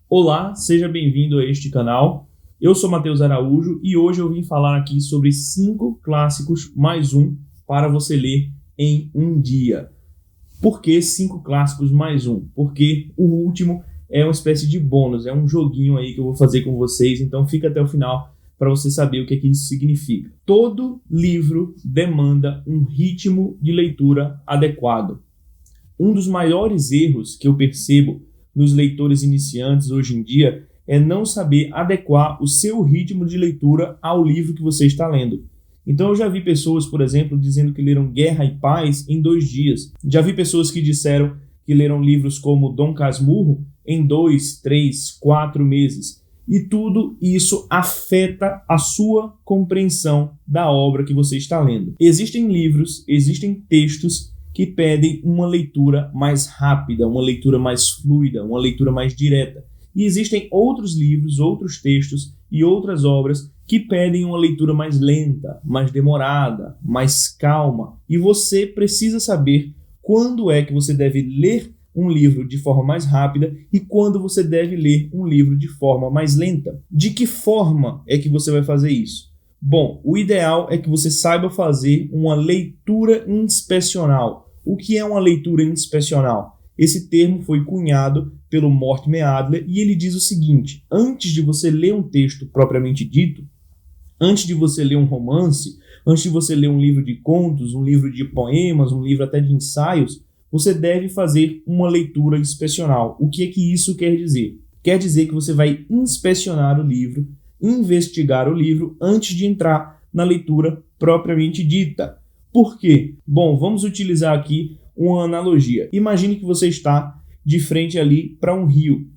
Olá, seja bem-vindo a este canal. Eu sou Matheus Araújo e hoje eu vim falar aqui sobre 5 clássicos mais um para você ler em um dia. Por que 5 clássicos mais um? Porque o último é uma espécie de bônus, é um joguinho aí que eu vou fazer com vocês, então fica até o final para você saber o que isso significa. Todo livro demanda um ritmo de leitura adequado. Um dos maiores erros que eu percebo nos leitores iniciantes hoje em dia é não saber adequar o seu ritmo de leitura ao livro que você está lendo. Então eu já vi pessoas, por exemplo, dizendo que leram Guerra e Paz em 2 dias. Já vi pessoas que disseram que leram livros como Dom Casmurro em 2, 3, 4 meses. E tudo isso afeta a sua compreensão da obra que você está lendo. Existem livros, existem textos que pedem uma leitura mais rápida, uma leitura mais fluida, uma leitura mais direta. E existem outros livros, outros textos e outras obras que pedem uma leitura mais lenta, mais demorada, mais calma. E você precisa saber quando é que você deve ler um livro de forma mais rápida e quando você deve ler um livro de forma mais lenta. De que forma é que você vai fazer isso? Bom, o ideal é que você saiba fazer uma leitura inspecional. O que é uma leitura inspecional? Esse termo foi cunhado pelo Mortimer Adler e ele diz o seguinte: antes de você ler um texto propriamente dito, antes de você ler um romance, antes de você ler um livro de contos, um livro de poemas, um livro até de ensaios, você deve fazer uma leitura inspecional. O que é que isso quer dizer? Quer dizer que você vai inspecionar o livro, investigar o livro antes de entrar na leitura propriamente dita. Por quê? Bom, vamos utilizar aqui uma analogia. Imagine que você está de frente ali para um rio,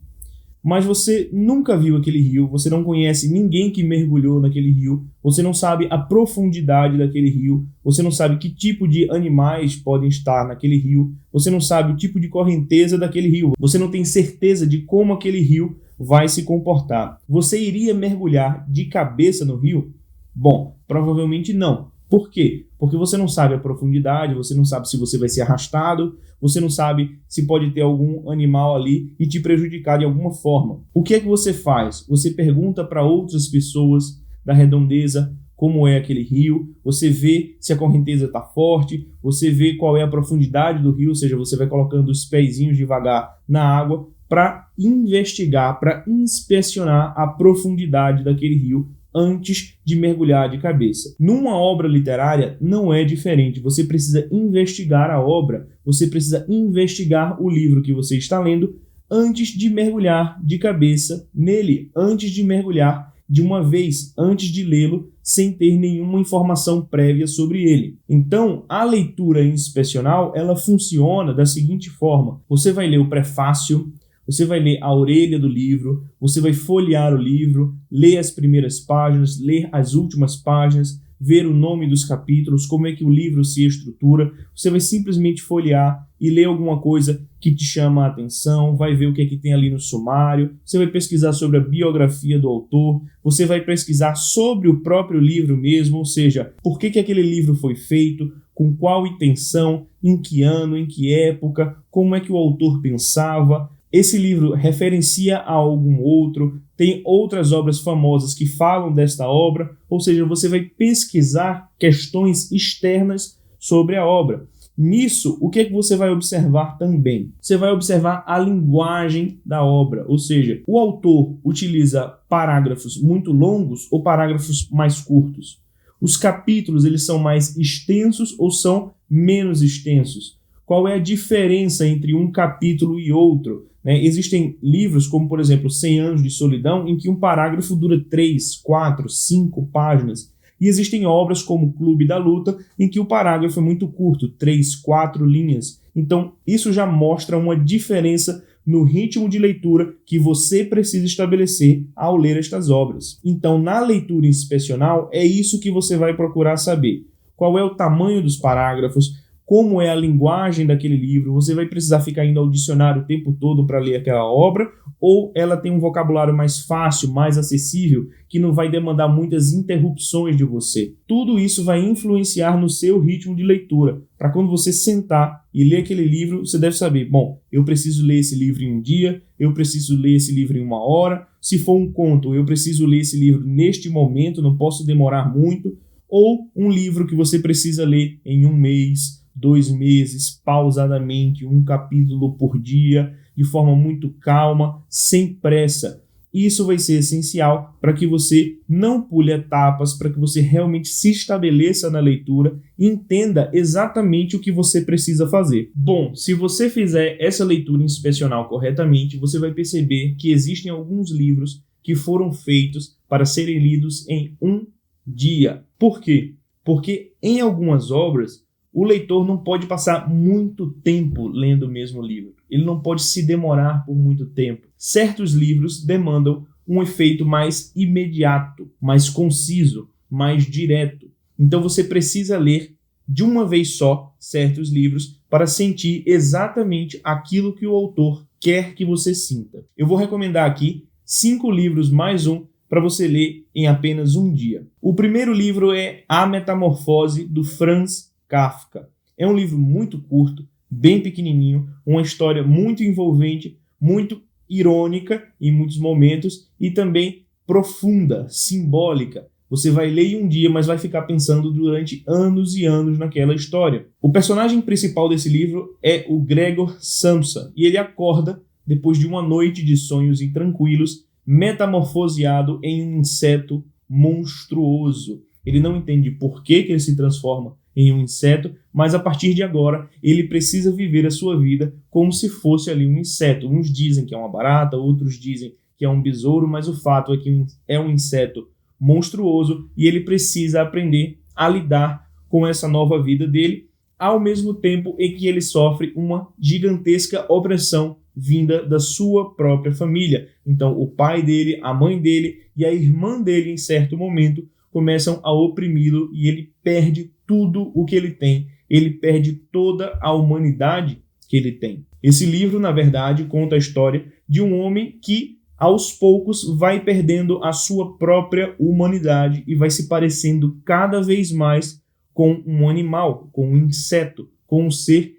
mas você nunca viu aquele rio, você não conhece ninguém que mergulhou naquele rio, você não sabe a profundidade daquele rio, você não sabe que tipo de animais podem estar naquele rio, você não sabe o tipo de correnteza daquele rio, você não tem certeza de como aquele rio vai se comportar. Você iria mergulhar de cabeça no rio? Bom, provavelmente não. Por quê? Porque você não sabe a profundidade, você não sabe se você vai ser arrastado, você não sabe se pode ter algum animal ali e te prejudicar de alguma forma. O que é que você faz? Você pergunta para outras pessoas da redondeza como é aquele rio, você vê se a correnteza está forte, você vê qual é a profundidade do rio, ou seja, você vai colocando os pezinhos devagar na água para investigar, para inspecionar a profundidade daquele rio antes de mergulhar de cabeça. Numa obra literária não é diferente. Você precisa investigar a obra, você precisa investigar o livro que você está lendo antes de mergulhar de cabeça nele, antes de mergulhar de uma vez, antes de lê-lo sem ter nenhuma informação prévia sobre ele. Então, a leitura inspecional, ela funciona da seguinte forma: você vai ler o prefácio, você vai ler a orelha do livro, você vai folhear o livro, ler as primeiras páginas, ler as últimas páginas, ver o nome dos capítulos, como é que o livro se estrutura. Você vai simplesmente folhear e ler alguma coisa que te chama a atenção, vai ver o que é que tem ali no sumário, você vai pesquisar sobre a biografia do autor, você vai pesquisar sobre o próprio livro mesmo, ou seja, por que aquele livro foi feito, com qual intenção, em que ano, em que época, como é que o autor pensava. Esse livro referencia a algum outro, tem outras obras famosas que falam desta obra, ou seja, você vai pesquisar questões externas sobre a obra. Nisso, o que é que você vai observar também? Você vai observar a linguagem da obra, ou seja, o autor utiliza parágrafos muito longos ou parágrafos mais curtos? Os capítulos, eles são mais extensos ou são menos extensos? Qual é a diferença entre um capítulo e outro? Existem livros como, por exemplo, 100 Anos de Solidão, em que um parágrafo dura 3, 4, 5 páginas. E existem obras como Clube da Luta, em que o parágrafo é muito curto, 3, 4 linhas. Então, isso já mostra uma diferença no ritmo de leitura que você precisa estabelecer ao ler estas obras. Então, na leitura inspecional, é isso que você vai procurar saber. Qual é o tamanho dos parágrafos? como é a linguagem daquele livro, você vai precisar ficar indo ao dicionário o tempo todo para ler aquela obra, ou ela tem um vocabulário mais fácil, mais acessível, que não vai demandar muitas interrupções de você. Tudo isso vai influenciar no seu ritmo de leitura, para quando você sentar e ler aquele livro, você deve saber, bom, eu preciso ler esse livro em um dia, eu preciso ler esse livro em 1 hora, se for um conto, eu preciso ler esse livro neste momento, não posso demorar muito, ou um livro que você precisa ler em 1 mês, 2 meses, pausadamente, 1 capítulo por dia, de forma muito calma, sem pressa. Isso vai ser essencial para que você não pule etapas, para que você realmente se estabeleça na leitura e entenda exatamente o que você precisa fazer. Bom, se você fizer essa leitura inspecional corretamente, você vai perceber que existem alguns livros que foram feitos para serem lidos em 1 dia. Por quê? Porque em algumas obras, o leitor não pode passar muito tempo lendo o mesmo livro. Ele não pode se demorar por muito tempo. Certos livros demandam um efeito mais imediato, mais conciso, mais direto. Então você precisa ler de uma vez só certos livros para sentir exatamente aquilo que o autor quer que você sinta. Eu vou recomendar aqui 5 livros mais um para você ler em apenas 1 dia. O primeiro livro é A Metamorfose, do Franz Kafka. É um livro muito curto, bem pequenininho, uma história muito envolvente, muito irônica em muitos momentos e também profunda, simbólica. Você vai ler em 1 dia, mas vai ficar pensando durante anos e anos naquela história. O personagem principal desse livro é o Gregor Samsa, e ele acorda depois de uma noite de sonhos intranquilos, metamorfoseado em um inseto monstruoso. Ele não entende por que ele se transforma em um inseto, mas a partir de agora ele precisa viver a sua vida como se fosse ali um inseto. Uns dizem que é uma barata, outros dizem que é um besouro, mas o fato é que é um inseto monstruoso e ele precisa aprender a lidar com essa nova vida dele, ao mesmo tempo em que ele sofre uma gigantesca opressão vinda da sua própria família. Então o pai dele, a mãe dele e a irmã dele, em certo momento, começam a oprimi-lo e ele perde tudo o que ele tem. Ele perde toda a humanidade que ele tem. Esse livro, na verdade, conta a história de um homem que, aos poucos, vai perdendo a sua própria humanidade e vai se parecendo cada vez mais com um animal, com um inseto, com um ser,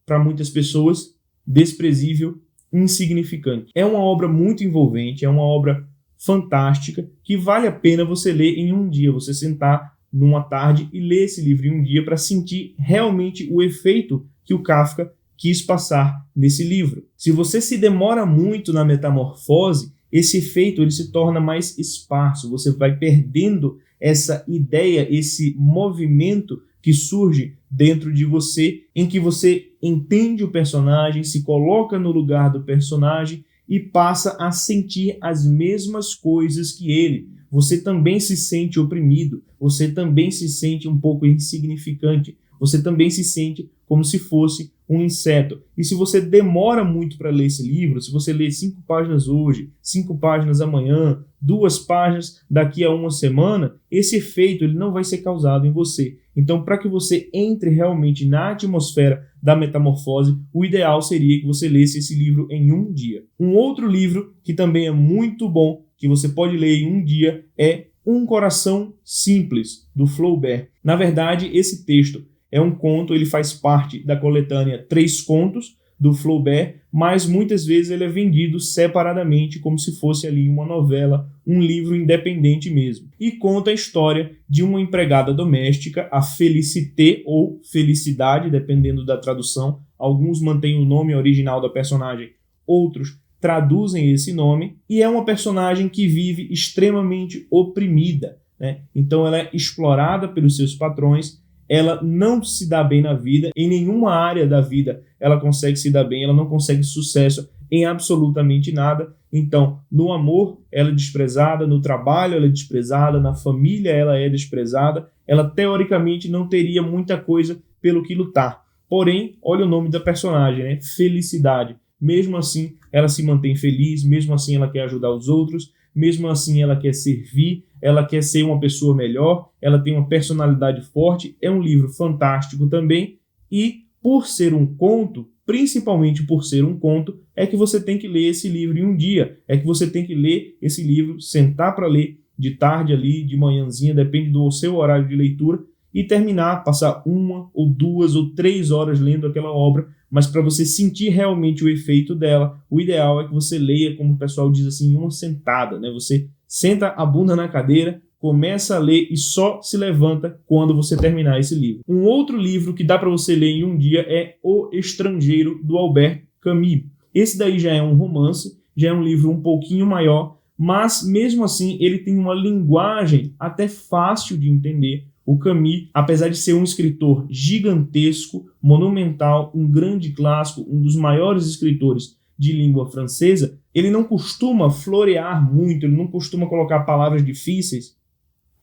para muitas pessoas, desprezível, insignificante. É uma obra muito envolvente, é uma obra fantástica, que vale a pena você ler em 1 dia, você sentar numa tarde e ler esse livro em 1 dia para sentir realmente o efeito que o Kafka quis passar nesse livro. Se você se demora muito na metamorfose, esse efeito ele se torna mais esparso, você vai perdendo essa ideia, esse movimento que surge dentro de você, em que você entende o personagem, se coloca no lugar do personagem e passa a sentir as mesmas coisas que ele. Você também se sente oprimido, você também se sente um pouco insignificante, você também se sente como se fosse um inseto. E se você demora muito para ler esse livro, se você lê 5 páginas hoje, 5 páginas amanhã, 2 páginas daqui a 1 semana, esse efeito ele não vai ser causado em você. Então, para que você entre realmente na atmosfera da metamorfose, o ideal seria que você lesse esse livro em 1 dia. Um outro livro que também é muito bom, que você pode ler em 1 dia, é Um Coração Simples, do Flaubert. Na verdade, esse texto é um conto, ele faz parte da coletânea 3 Contos, do Flaubert, mas muitas vezes ele é vendido separadamente, como se fosse ali uma novela, um livro independente mesmo. E conta a história de uma empregada doméstica, a Félicité ou Felicidade, dependendo da tradução. Alguns mantêm o nome original da personagem, outros traduzem esse nome, e é uma personagem que vive extremamente oprimida, né? Então ela é explorada pelos seus patrões, ela não se dá bem na vida, em nenhuma área da vida ela consegue se dar bem, ela não consegue sucesso em absolutamente nada. Então, no amor ela é desprezada, no trabalho ela é desprezada, na família ela é desprezada, ela teoricamente não teria muita coisa pelo que lutar. Porém, olha o nome da personagem, né? Felicidade. Mesmo assim, ela se mantém feliz, mesmo assim ela quer ajudar os outros, mesmo assim ela quer servir, ela quer ser uma pessoa melhor, ela tem uma personalidade forte. É um livro fantástico também, E por ser um conto, principalmente por ser um conto, é que você tem que ler esse livro em um dia. É que você tem que ler esse livro, sentar para ler de tarde ali, de manhãzinha, depende do seu horário de leitura, e terminar, passar 1 ou 2 ou 3 horas lendo aquela obra, mas para você sentir realmente o efeito dela, o ideal é que você leia, como o pessoal diz assim, em uma sentada, né? Você senta a bunda na cadeira, começa a ler e só se levanta quando você terminar esse livro. Um outro livro que dá para você ler em um dia é O Estrangeiro, do Albert Camus. Esse daí já é um romance, já é um livro um pouquinho maior, mas mesmo assim ele tem uma linguagem até fácil de entender. O Camus, apesar de ser um escritor gigantesco, monumental, um grande clássico, um dos maiores escritores de língua francesa, ele não costuma florear muito, ele não costuma colocar palavras difíceis,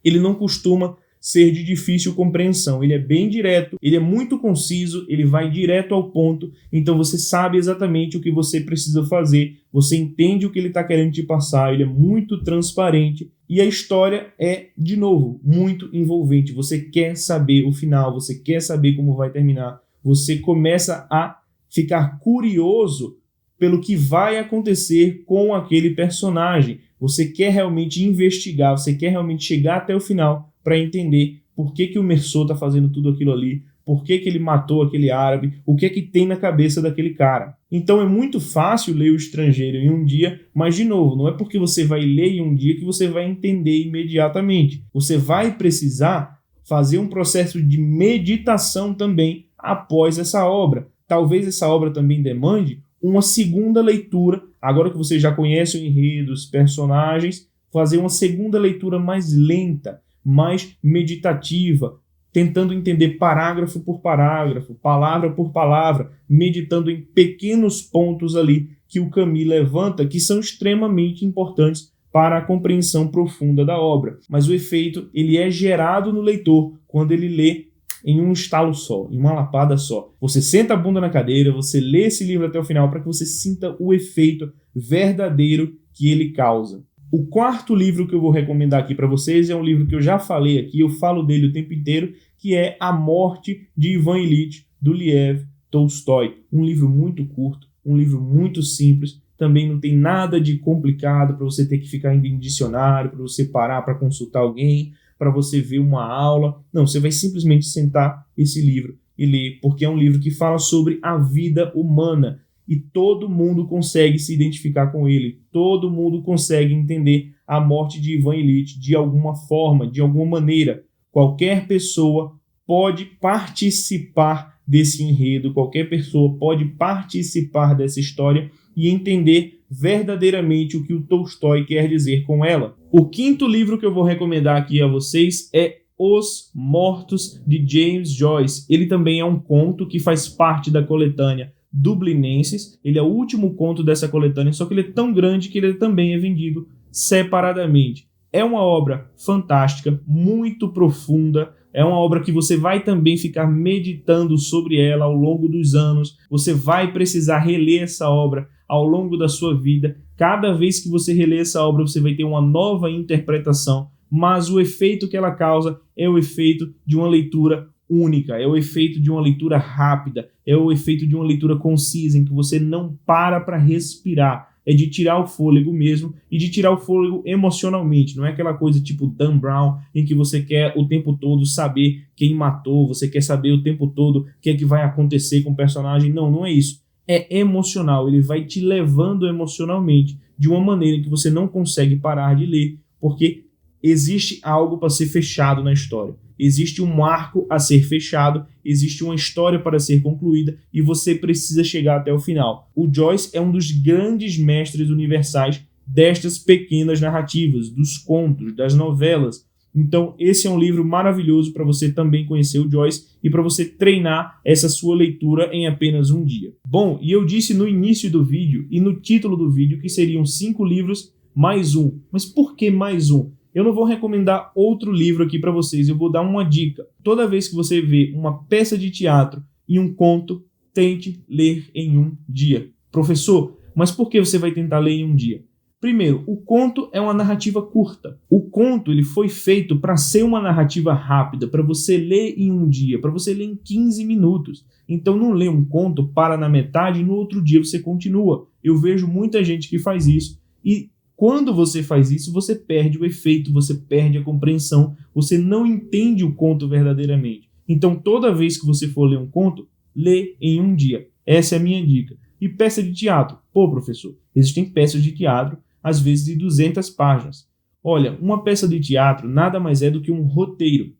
ele não costuma ser de difícil compreensão. Ele é bem direto, ele é muito conciso, ele vai direto ao ponto, então você sabe exatamente o que você precisa fazer, você entende o que ele está querendo te passar, ele é muito transparente e a história é, de novo, muito envolvente. Você quer saber o final, você quer saber como vai terminar, você começa a ficar curioso pelo que vai acontecer com aquele personagem. Você quer realmente investigar, você quer realmente chegar até o final para entender por que o Meursault está fazendo tudo aquilo ali, por que ele matou aquele árabe, o que tem na cabeça daquele cara. Então é muito fácil ler O Estrangeiro em um dia, mas de novo, não é porque você vai ler em um dia que você vai entender imediatamente. Você vai precisar fazer um processo de meditação também após essa obra. Talvez essa obra também demande uma segunda leitura, agora que você já conhece o enredo, os personagens, fazer uma segunda leitura mais lenta, mais meditativa, tentando entender parágrafo por parágrafo, palavra por palavra, meditando em pequenos pontos ali que o Camus levanta, que são extremamente importantes para a compreensão profunda da obra. Mas o efeito ele é gerado no leitor quando ele lê em um estalo só, em uma lapada só. Você senta a bunda na cadeira, você lê esse livro até o final para que você sinta o efeito verdadeiro que ele causa. O quarto livro que eu vou recomendar aqui para vocês é um livro que eu já falei aqui, eu falo dele o tempo inteiro, que é A Morte de Ivan Ilitch, do Lev Tolstói. Um livro muito curto, um livro muito simples, também não tem nada de complicado para você ter que ficar indo em dicionário, para você parar para consultar alguém, para você ver uma aula. Não, você vai simplesmente sentar esse livro e ler, porque é um livro que fala sobre a vida humana e todo mundo consegue se identificar com ele, todo mundo consegue entender a morte de Ivan Ilitch de alguma forma, de alguma maneira. Qualquer pessoa pode participar desse enredo, qualquer pessoa pode participar dessa história e entender verdadeiramente o que o Tolstói quer dizer com ela. O quinto livro que eu vou recomendar aqui a vocês é Os Mortos, de James Joyce. Ele também é um conto que faz parte da coletânea Dublinenses. Ele é o último conto dessa coletânea, só que ele é tão grande que ele também é vendido separadamente. É uma obra fantástica, muito profunda, é uma obra que você vai também ficar meditando sobre ela ao longo dos anos, você vai precisar reler essa obra ao longo da sua vida. Cada vez que você reler essa obra, você vai ter uma nova interpretação, mas o efeito que ela causa é o efeito de uma leitura única, é o efeito de uma leitura rápida, é o efeito de uma leitura concisa, em que você não para respirar, é de tirar o fôlego mesmo, e de tirar o fôlego emocionalmente, não é aquela coisa tipo Dan Brown, em que você quer o tempo todo saber quem matou, você quer saber o tempo todo o que é que vai acontecer com o personagem. Não, não é isso. É emocional, ele vai te levando emocionalmente, de uma maneira em que você não consegue parar de ler, porque existe algo para ser fechado na história. Existe um arco a ser fechado, existe uma história para ser concluída e você precisa chegar até o final. O Joyce é um dos grandes mestres universais destas pequenas narrativas, dos contos, das novelas. Então esse é um livro maravilhoso para você também conhecer o Joyce e para você treinar essa sua leitura em apenas um dia. Bom, e eu disse no início do vídeo e no título do vídeo que seriam 5 livros mais um. Mas por que mais um? Eu não vou recomendar outro livro aqui para vocês, eu vou dar uma dica. Toda vez que você vê uma peça de teatro e um conto, tente ler em um dia. Professor, mas por que você vai tentar ler em um dia? Primeiro, o conto é uma narrativa curta. O conto ele foi feito para ser uma narrativa rápida, para você ler em um dia, para você ler em 15 minutos. Então não lê um conto, para na metade e no outro dia você continua. Eu vejo muita gente que faz isso e quando você faz isso, você perde o efeito, você perde a compreensão, você não entende o conto verdadeiramente. Então toda vez que você for ler um conto, lê em um dia. Essa é a minha dica. E peça de teatro. Pô, professor, existem peças de teatro às vezes de 200 páginas. Olha, uma peça de teatro nada mais é do que um roteiro.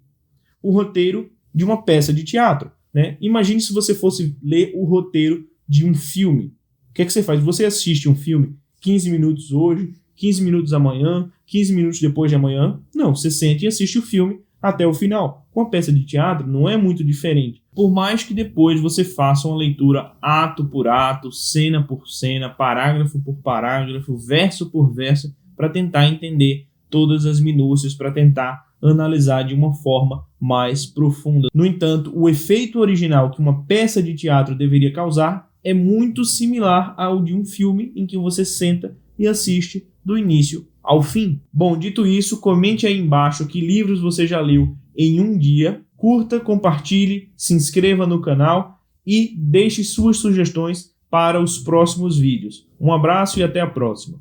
O roteiro de uma peça de teatro, né? Imagine se você fosse ler o roteiro de um filme. O que é que você faz? Você assiste um filme 15 minutos hoje, 15 minutos amanhã, 15 minutos depois de amanhã. Não, você senta e assiste o filme até o final. Com a peça de teatro não é muito diferente. Por mais que depois você faça uma leitura ato por ato, cena por cena, parágrafo por parágrafo, verso por verso, para tentar entender todas as minúcias, para tentar analisar de uma forma mais profunda. No entanto, o efeito original que uma peça de teatro deveria causar é muito similar ao de um filme em que você senta e assiste do início ao fim. Bom, dito isso, comente aí embaixo que livros você já leu em um dia. Curta, compartilhe, se inscreva no canal e deixe suas sugestões para os próximos vídeos. Um abraço e até a próxima.